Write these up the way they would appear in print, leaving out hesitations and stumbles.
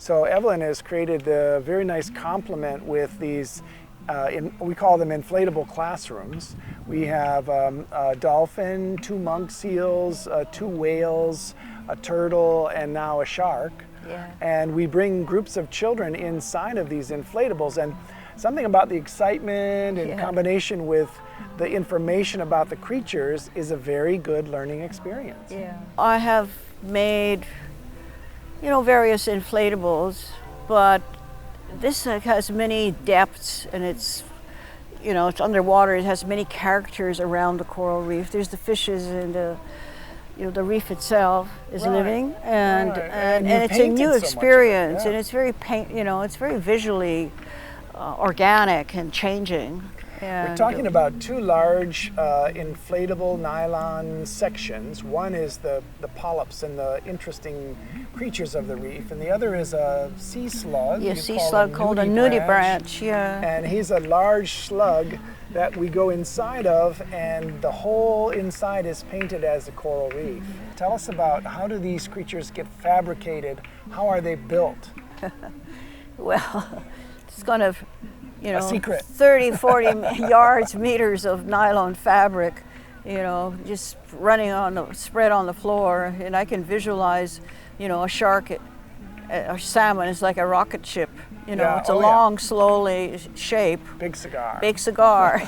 So Evelyn has created a very nice complement with these, we call them inflatable classrooms. We have a dolphin, 2 monk seals, 2 whales, a turtle, and now a shark. Yeah. And we bring groups of children inside of these inflatables, and something about the excitement in combination with the information about the creatures is a very good learning experience. Yeah. I have made, various inflatables, but this has many depths, and it's underwater. It has many characters around the coral reef. There's the fishes and the reef itself is living, and it's a new experience, and it's very it's very visually organic and changing. We're talking about 2 large inflatable nylon sections. One is the polyps and the interesting creatures of the reef, and the other is a sea slug. Yeah, sea slug called a nudibranch. Yeah. And he's a large slug that we go inside of, and the whole inside is painted as a coral reef. Tell us about, how do these creatures get fabricated? How are they built? Well, it's kind of a secret. 30, 40 yards, meters of nylon fabric, just running spread on the floor. And I can visualize, a shark, a salmon is like a rocket ship. It's a long, slowly shape. Big cigar. Big cigar.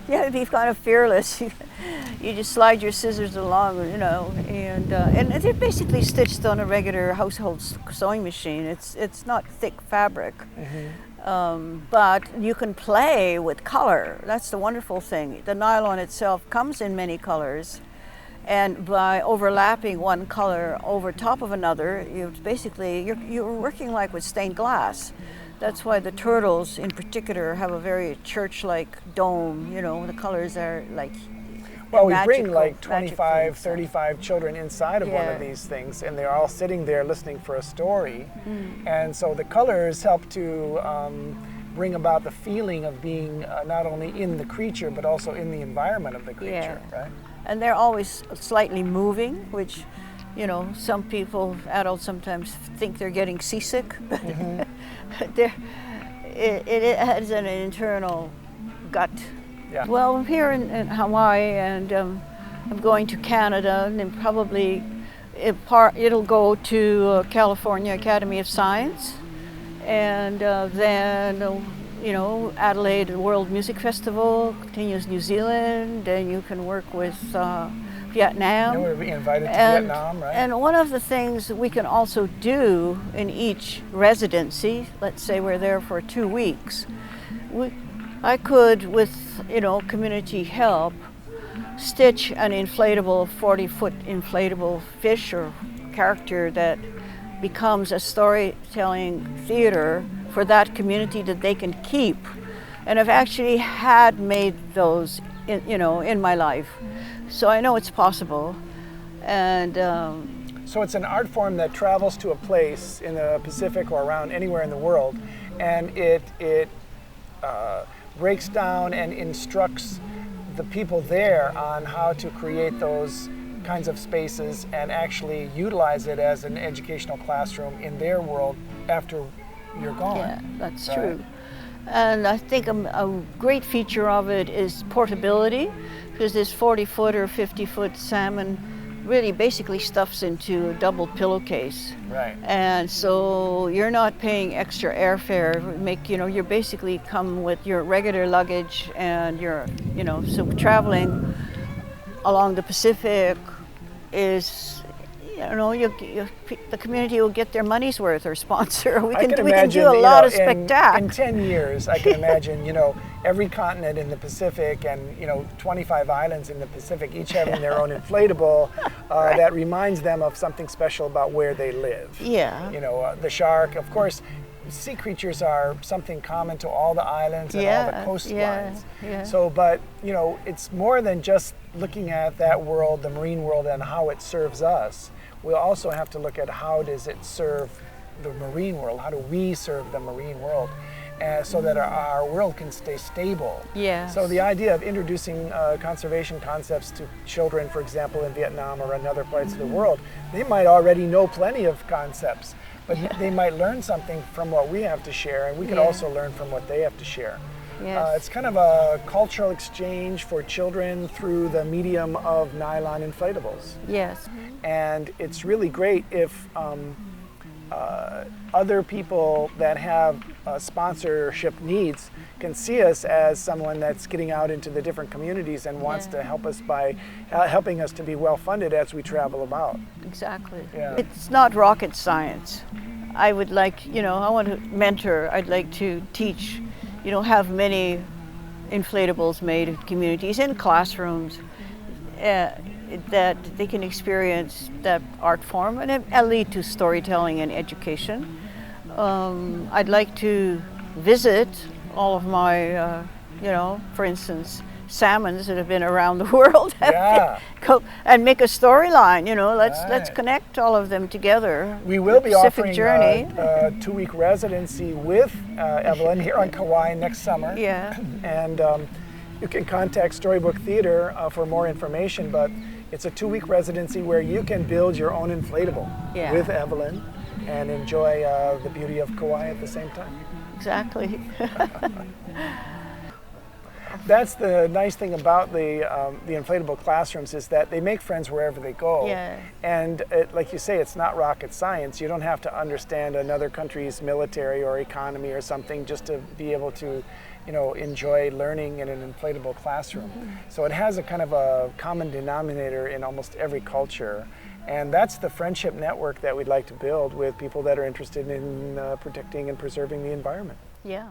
You have to be kind of fearless. You just slide your scissors along, and they're basically stitched on a regular household sewing machine. It's not thick fabric. Mm-hmm. But you can play with color. That's the wonderful thing. The nylon itself comes in many colors, and by overlapping one color over top of another, you're working like with stained glass. That's why the turtles in particular have a very church-like dome. The colors are like well, we magical, bring like 25, 35 children inside of one of these things, and they're all sitting there listening for a story. And so the colors help to bring about the feeling of being not only in the creature, but also in the environment of the creature, right? And they're always slightly moving, which, some people, adults sometimes think they're getting seasick, but it has an internal gut. Yeah. Well, I'm here in Hawaii, and I'm going to Canada, and then probably it'll go to California Academy of Science, and then Adelaide World Music Festival, continues New Zealand, and you can work with Vietnam. We're being invited to Vietnam, right? And one of the things we can also do in each residency, let's say we're there for 2 weeks, I could, with community help, stitch an inflatable 40-foot inflatable fish or character that becomes a storytelling theater for that community that they can keep. And I've actually had made those in my life, so I know it's possible. And so it's an art form that travels to a place in the Pacific or around anywhere in the world, and it breaks down and instructs the people there on how to create those kinds of spaces and actually utilize it as an educational classroom in their world after you're gone. Yeah, that's true. And I think a great feature of it is portability, because this 40-foot or 50-foot salmon really basically stuffs into a double pillowcase. Right. And so you're not paying extra airfare. You're basically come with your regular luggage, and so traveling along the Pacific is, the community will get their money's worth or sponsor. We can do a lot of spectacle. In 10 years, I can imagine, every continent in the Pacific and, 25 islands in the Pacific, each having their own inflatable that reminds them of something special about where they live. Yeah. The shark, of course. Sea creatures are something common to all the islands and all the coastlines. Yeah. So, but, it's more than just looking at that world, the marine world, and how it serves us. We'll also have to look at how does it serve the marine world? How do we serve the marine world? So that our world can stay stable. Yes. So the idea of introducing conservation concepts to children, for example, in Vietnam or in other parts of the world, they might already know plenty of concepts. but they might learn something from what we have to share, and we could also learn from what they have to share. Yes. It's kind of a cultural exchange for children through the medium of nylon inflatables. Yes. And it's really great if other people that have sponsorship needs can see us as someone that's getting out into the different communities and wants to help us by helping us to be well funded as we travel about. Exactly. Yeah. It's not rocket science. I would like, I want to mentor, I'd like to teach, have many inflatables made in communities, in classrooms, that they can experience that art form, and it'll lead to storytelling and education. I'd like to visit all of my, for instance, salmons that have been around the world, and make a storyline. Let's connect all of them together. We will be offering journey. A 2-week residency with Evelyn here on Kauai next summer. Yeah. And you can contact Storybook Theater for more information, but it's a 2-week residency where you can build your own inflatable with Evelyn and enjoy the beauty of Kauai at the same time. Exactly. That's the nice thing about the inflatable classrooms, is that they make friends wherever they go. Yeah. And like you say, it's not rocket science. You don't have to understand another country's military or economy or something just to be able to enjoy learning in an inflatable classroom. So it has a kind of a common denominator in almost every culture. And that's the friendship network that we'd like to build with people that are interested in protecting and preserving the environment. Yeah.